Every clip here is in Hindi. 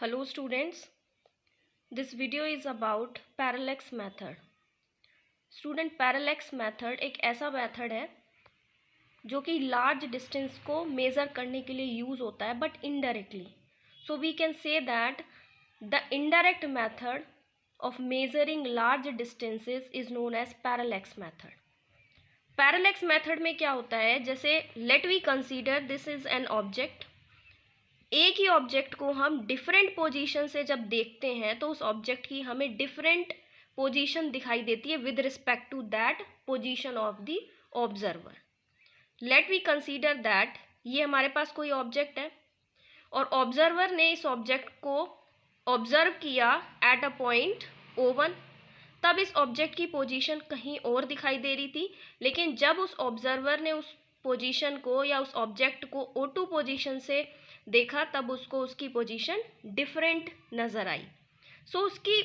Hello students, this video is about parallax method. Student parallax method एक ऐसा मेथड है जो कि लार्ज डिस्टेंस को मेज़र करने के लिए यूज़ होता है but indirectly. So we can say that the indirect method of measuring large distances is known as parallax method. Parallax method में क्या होता है, जैसे let we consider this is an object. एक ही ऑब्जेक्ट को हम डिफरेंट पोजीशन से जब देखते हैं तो उस ऑब्जेक्ट की हमें डिफरेंट पोजीशन दिखाई देती है with respect to that position of the observer. Let we consider that ये हमारे पास कोई ऑब्जेक्ट है और ऑब्जर्वर ने इस ऑब्जेक्ट को ऑब्जर्व किया एट अ पॉइंट O1. तब इस ऑब्जेक्ट की पोजीशन कहीं और दिखाई दे रही थी, लेकिन जब उस ऑब्जर्वर ने उस पोजीशन को या उस ऑब्जेक्ट को O2 पोजीशन से देखा तब उसको उसकी पोजीशन डिफरेंट नज़र आई. सो उसकी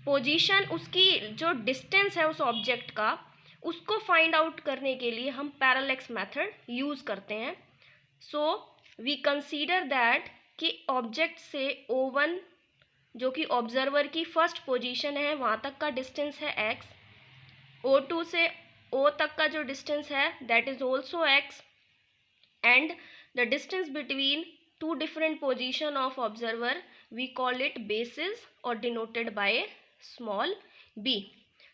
पोजीशन, उसकी जो डिस्टेंस है उस ऑब्जेक्ट का, उसको फाइंड आउट करने के लिए हम पैरालेक्स मेथड यूज़ करते हैं. सो वी कंसीडर दैट कि ऑब्जेक्ट से O1 जो कि ऑब्जर्वर की फर्स्ट पोजीशन है वहाँ तक का डिस्टेंस है x. O2 से O तक का जो डिस्टेंस है that is also x, and the distance between two different position of observer we call it basis or denoted by small b.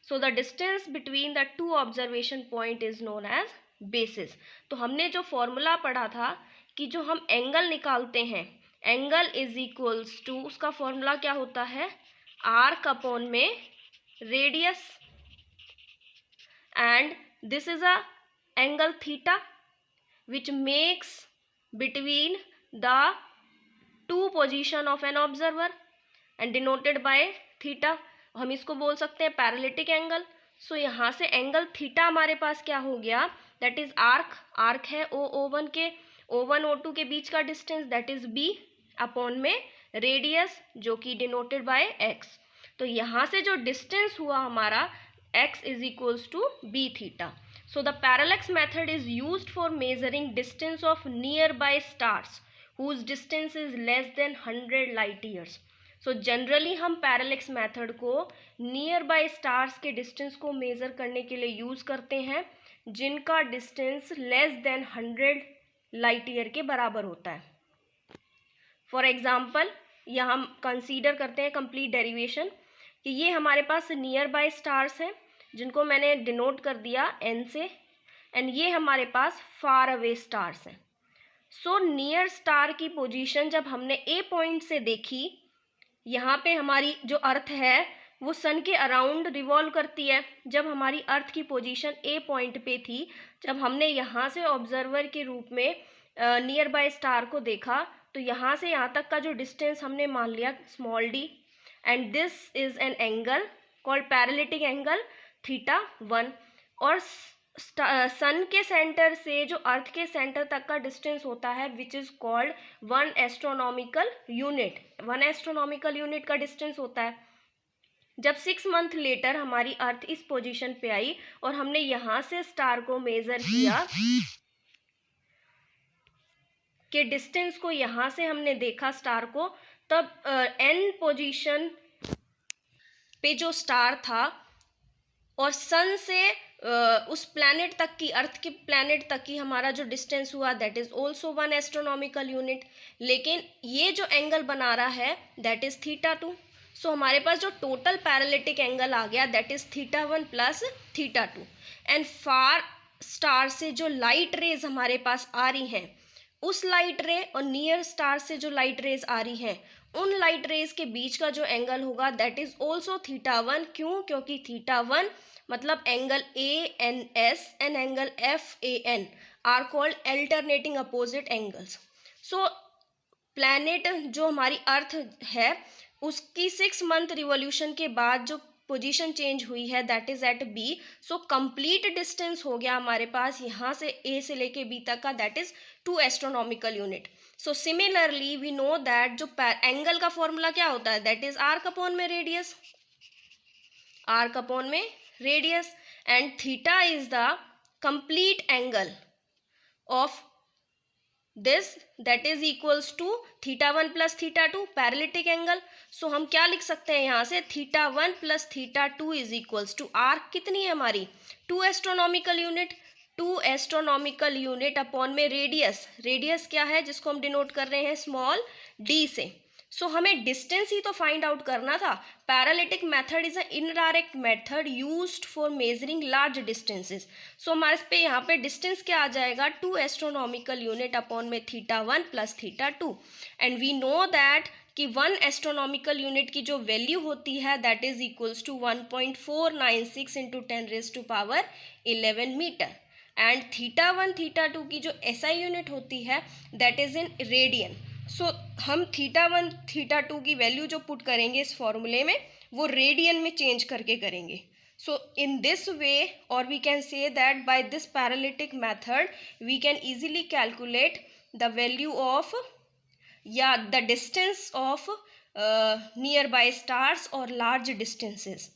So the distance between the two observation point is known as basis. तो हमने जो फॉर्मूला पढ़ा था कि जो हम एंगल निकालते हैं, एंगल इज इक्वल्स टू, उसका फॉर्मूला क्या होता है, आर्क अपॉन में radius, and this is a angle theta which makes between the two position of an observer and denoted by theta. हम इसको बोल सकते हैं पैरालिटिक एंगल. सो यहाँ से एंगल थीटा हमारे पास क्या हो गया, दैट इज आर्क. आर्क है O1 के O1 O2 के बीच का distance that is b upon में रेडियस जो कि डिनोटेड बाय x. तो यहाँ से जो डिस्टेंस हुआ हमारा x is equals to b theta. So the parallax method is used for measuring distance of nearby stars whose distance is less than 100 light years. So generally हम parallax method को nearby stars के distance को measure करने के लिए use करते हैं जिनका distance less than 100 light year के बराबर होता है. For example यहाँ हम consider करते हैं complete derivation कि ये हमारे पास nearby stars हैं जिनको मैंने डिनोट कर दिया n से, एंड ये हमारे पास फार अवे स्टार्स हैं. सो नियर स्टार की पोजीशन जब हमने ए पॉइंट से देखी, यहाँ पे हमारी जो अर्थ है वो सन के अराउंड रिवॉल्व करती है. जब हमारी अर्थ की पोजीशन ए पॉइंट पे थी, जब हमने यहाँ से ऑब्जर्वर के रूप में नियर बाय स्टार को देखा तो यहाँ से यहाँ तक का जो डिस्टेंस हमने मान लिया small d, and this is an angle called paralytic angle theta 1. और सन के सेंटर से जो अर्थ के सेंटर तक का डिस्टेंस होता है which is called 1 astronomical unit. 1 astronomical unit का डिस्टेंस होता है. जब 6 मंथ लेटर हमारी अर्थ इस पोजीशन पे आई और हमने यहाँ से स्टार को मेजर किया कि डिस्टेंस को यहाँ से हमने देखा स्टार को, तब एन पोजीशन पे जो स्टार था और सन से उस प्लैनेट तक की, अर्थ के प्लैनेट तक की हमारा जो डिस्टेंस हुआ that is also 1 astronomical unit. लेकिन ये जो एंगल बना रहा है दैट इज थीटा 2. सो हमारे पास जो टोटल पैरालिटिक एंगल आ गया that is theta 1 plus theta 2. And far star से जो लाइट रेज हमारे पास आ रही हैं, उस लाइट रे और नियर स्टार से जो लाइट रेज आ रही हैं, उन लाइट रेज के बीच का जो एंगल होगा दैट इज ऑल्सो थीटा 1. क्यों? क्योंकि थीटा 1 मतलब angle ANS and angle FAN are called alternating opposite angles. So planet जो हमारी अर्थ है उसकी 6 मंथ रिवॉल्यूशन के बाद जो पोजीशन चेंज हुई है that is at B. So complete distance हो गया हमारे पास यहाँ से A से लेके B तक का that is 2 astronomical unit. So similarly we know that जो एंगल का फॉर्मूला क्या होता है दैट इज आर्क अपॉन में रेडियस, आर्क अपॉन में radius, and theta is the complete angle of this that is equals to θ1 plus θ2 parallactic angle. So हम क्या लिख सकते हैं यहाँ से, θ1 plus θ2 is equals to arc कितनी है हमारी 2 astronomical unit, 2 astronomical unit upon में रेडियस. रेडियस क्या है जिसको हम डिनोट कर रहे हैं स्मॉल d से. सो हमें डिस्टेंस ही तो फाइंड आउट करना था. Parallactic method is a indirect method used for measuring large distances. So हमारे पे यहाँ पे डिस्टेंस क्या आ जाएगा 2 एस्ट्रोनॉमिकल यूनिट अपॉन में θ1 plus θ2. And we know that कि 1 एस्ट्रोनॉमिकल यूनिट की जो वैल्यू होती है that is equals to 1.496 into 10⁻11 metre. And θ1 θ2 की जो SI यूनिट होती है that is in radian. So हम θ1 θ2 की वैल्यू जो पुट करेंगे इस फॉर्मूले में वो रेडियन में चेंज करके करेंगे. सो इन दिस वे, और we can say that by this parallactic method we can easily calculate the value of या the distance of nearby stars और लार्ज डिस्टेंसेस.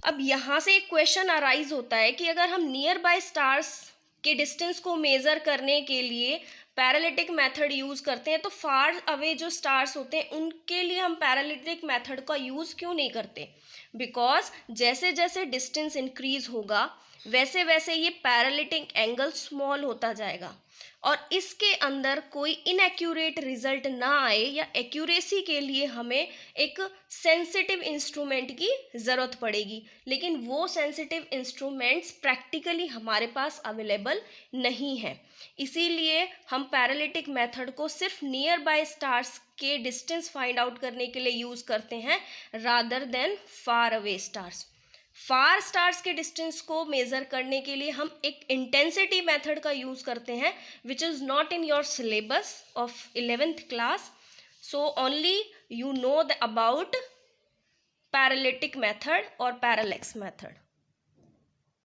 अब यहाँ से एक क्वेश्चन अराइज होता है कि अगर हम नियर बाय स्टार्स के डिस्टेंस को मेज़र करने के लिए पैरालिटिक मेथड यूज़ करते हैं तो फार अवे जो स्टार्स होते हैं उनके लिए हम पैरालिटिक मेथड का यूज़ क्यों नहीं करते. बिकॉज जैसे जैसे डिस्टेंस इंक्रीज होगा वैसे वैसे ये पैरालिटिक एंगल स्मॉल होता जाएगा और इसके अंदर कोई इनएक्यूरेट रिजल्ट ना आए या एक्यूरेसी के लिए हमें एक सेंसिटिव इंस्ट्रूमेंट की ज़रूरत पड़ेगी. लेकिन वो सेंसिटिव इंस्ट्रूमेंट्स प्रैक्टिकली हमारे पास अवेलेबल नहीं है. इसीलिए हम पैरालिटिक मेथड को सिर्फ नियर बाय स्टार्स के डिस्टेंस फाइंड आउट करने के लिए यूज़ करते हैं rather than far away stars. Far stars के डिस्टेंस को मेज़र करने के लिए हम एक इंटेंसिटी मेथड का यूज़ करते हैं which is not in your syllabus of 11th class. So only you know about paralytic method और पैरालेक्स मेथड.